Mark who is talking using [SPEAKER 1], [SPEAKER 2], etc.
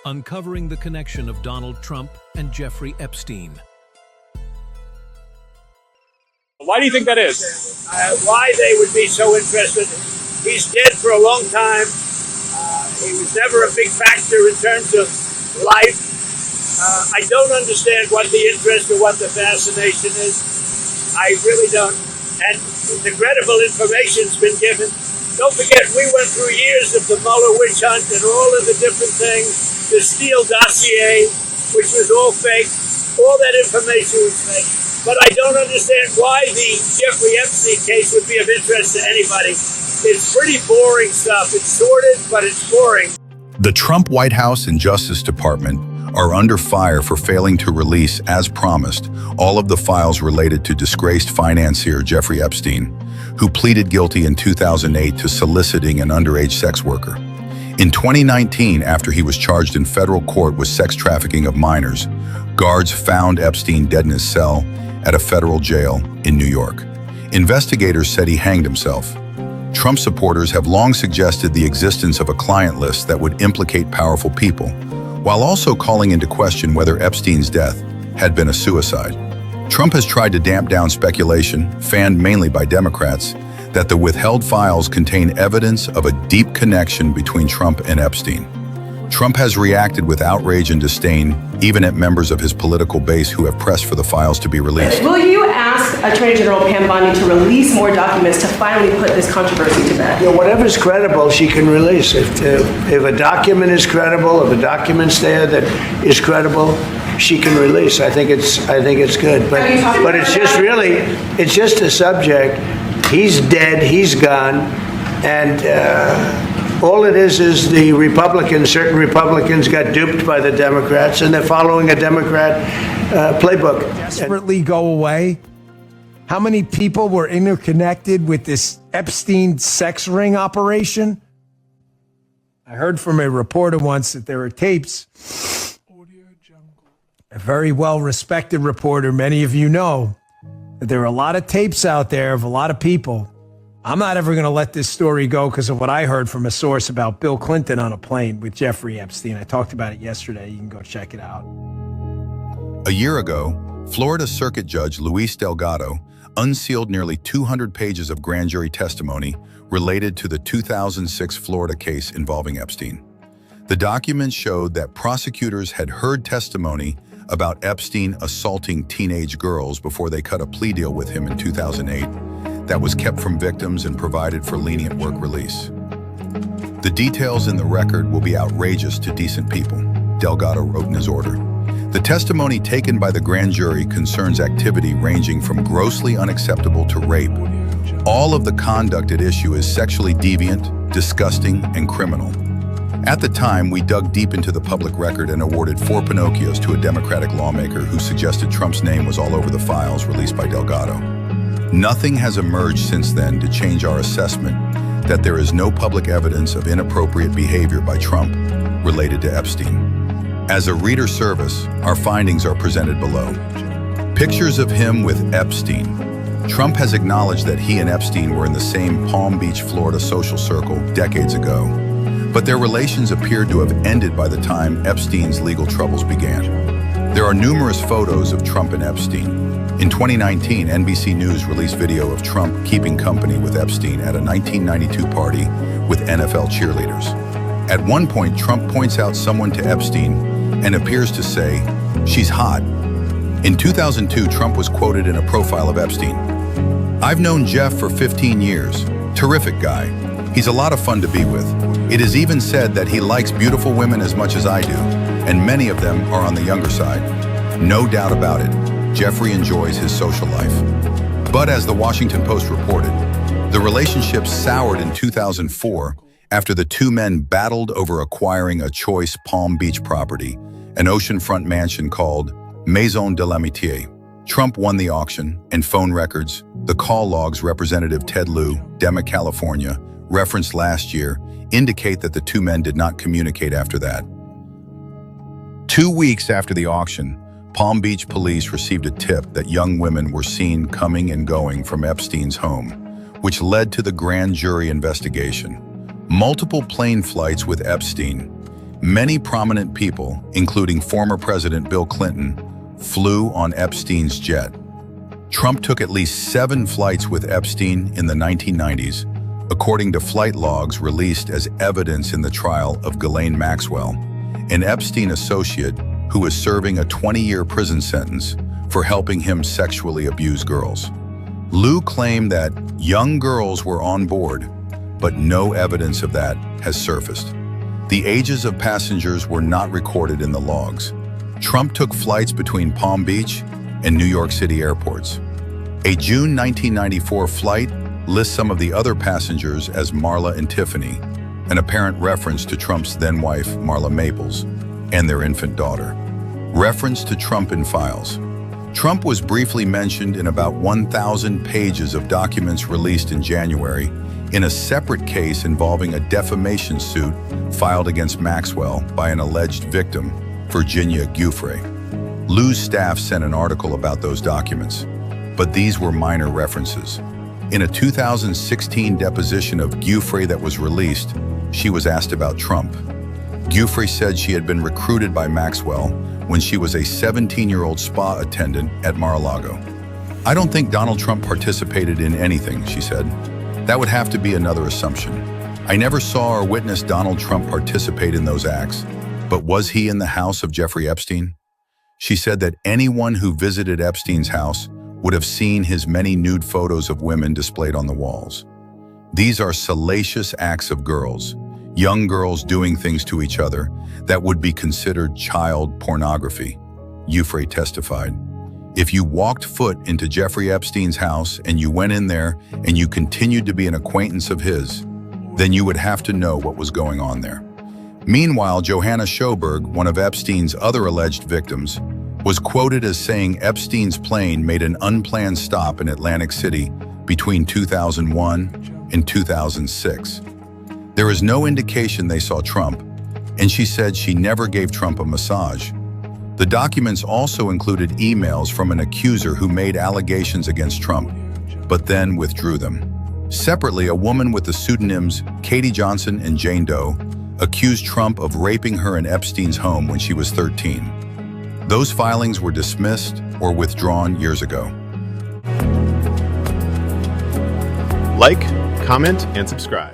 [SPEAKER 1] uncovering the connection of Donald Trump and Jeffrey Epstein.
[SPEAKER 2] Why do you think that is?
[SPEAKER 3] Why they would be so interested. He's dead for a long time. He was never a big factor in terms of life. I don't understand what the interest or what the fascination is. I really don't. And the credible information's been given. Don't forget, we went through years of the Mueller witch hunt and all of the different things. The Steele dossier, which was all fake. All that information was fake. But I don't understand why the Jeffrey Epstein case would be of interest to anybody. It's pretty boring stuff. It's sordid, but it's boring.
[SPEAKER 4] The Trump White House and Justice Department are under fire for failing to release, as promised, all of the files related to disgraced financier Jeffrey Epstein, who pleaded guilty in 2008 to soliciting an underage sex worker. In 2019, after he was charged in federal court with sex trafficking of minors, guards found Epstein dead in his cell at a federal jail in New York. Investigators said he hanged himself. Trump supporters have long suggested the existence of a client list that would implicate powerful people, while also calling into question whether Epstein's death had been a suicide. Trump has tried to damp down speculation, fanned mainly by Democrats, that the withheld files contain evidence of a deep connection between Trump and Epstein. Trump has reacted with outrage and disdain, even at members of his political base who have pressed for the files to be released.
[SPEAKER 5] Will you ask Attorney General Pam Bondi to release more documents to finally put this controversy to bed?
[SPEAKER 6] Yeah, whatever's credible, she can release. If a document is credible, if a document's there that is credible, she can release. I think it's good. But it's just really, it's just a subject. He's dead. He's gone, and. All it is the Republicans, certain Republicans got duped by the Democrats, and they're following a Democrat playbook.
[SPEAKER 7] Desperately go away? How many people were interconnected with this Epstein sex ring operation? I heard from a reporter once that there are tapes. A very well-respected reporter, many of you know, that there are a lot of tapes out there of a lot of people. I'm not ever going to let this story go because of what I heard from a source about Bill Clinton on a plane with Jeffrey Epstein. I talked about it yesterday. You can go check it out.
[SPEAKER 4] A year ago, Florida Circuit Judge Luis Delgado unsealed nearly 200 pages of grand jury testimony related to the 2006 Florida case involving Epstein. The documents showed that prosecutors had heard testimony about Epstein assaulting teenage girls before they cut a plea deal with him in 2008. That was kept from victims and provided for lenient work release. The details in the record will be outrageous to decent people, Delgado wrote in his order. The testimony taken by the grand jury concerns activity ranging from grossly unacceptable to rape. All of the conduct at issue is sexually deviant, disgusting, and criminal. At the time, we dug deep into the public record and awarded 4 Pinocchios to a Democratic lawmaker who suggested Trump's name was all over the files released by Delgado. Nothing has emerged since then to change our assessment that there is no public evidence of inappropriate behavior by Trump related to Epstein. As a reader service, our findings are presented below. Pictures of him with Epstein. Trump has acknowledged that he and Epstein were in the same Palm Beach, Florida social circle decades ago, but their relations appeared to have ended by the time Epstein's legal troubles began. There are numerous photos of Trump and Epstein. In 2019, NBC News released video of Trump keeping company with Epstein at a 1992 party with NFL cheerleaders. At one point, Trump points out someone to Epstein and appears to say, "She's hot." In 2002, Trump was quoted in a profile of Epstein. "I've known Jeff for 15 years. Terrific guy. He's a lot of fun to be with. It is even said that he likes beautiful women as much as I do, and many of them are on the younger side. No doubt about it. Jeffrey enjoys his social life." But as the Washington Post reported, the relationship soured in 2004 after the two men battled over acquiring a choice Palm Beach property, an oceanfront mansion called Maison de l'Amitié. Trump won the auction, and phone records, the call logs Representative Ted Lieu, Dema, California, referenced last year, indicate that the two men did not communicate after that. 2 weeks after the auction, Palm Beach police received a tip that young women were seen coming and going from Epstein's home, which led to the grand jury investigation. Multiple plane flights with Epstein, Many prominent people, including former President Bill Clinton, flew on Epstein's jet. Trump took at least 7 flights with Epstein in the 1990s, according to flight logs released as evidence in the trial of Ghislaine Maxwell, an Epstein associate who was serving a 20-year prison sentence for helping him sexually abuse girls. Lou claimed that young girls were on board, but no evidence of that has surfaced. The ages of passengers were not recorded in the logs. Trump took flights between Palm Beach and New York City airports. A June 1994 flight lists some of the other passengers as Marla and Tiffany, an apparent reference to Trump's then-wife, Marla Maples, and their infant daughter. Reference to Trump in files. Trump was briefly mentioned in about 1,000 pages of documents released in January in a separate case involving a defamation suit filed against Maxwell by an alleged victim, Virginia Giuffre. Lou's staff sent an article about those documents, but these were minor references. In a 2016 deposition of Giuffre that was released, she was asked about Trump. Giuffre said she had been recruited by Maxwell when she was a 17-year-old spa attendant at Mar-a-Lago. "I don't think Donald Trump participated in anything," she said. "That would have to be another assumption. I never saw or witnessed Donald Trump participate in those acts, but was he in the house of Jeffrey Epstein?" She said that anyone who visited Epstein's house would have seen his many nude photos of women displayed on the walls. These are salacious acts of girls, young girls doing things to each other that would be considered child pornography, Giuffre testified. If you walked foot into Jeffrey Epstein's house and you went in there and you continued to be an acquaintance of his, then you would have to know what was going on there. Meanwhile, Johanna Schoberg, one of Epstein's other alleged victims, was quoted as saying Epstein's plane made an unplanned stop in Atlantic City between 2001 and 2006. There is no indication they saw Trump, and she said she never gave Trump a massage. The documents also included emails from an accuser who made allegations against Trump, but then withdrew them. Separately, a woman with the pseudonyms Katie Johnson and Jane Doe accused Trump of raping her in Epstein's home when she was 13. Those filings were dismissed or withdrawn years ago.
[SPEAKER 8] Like, comment, and subscribe.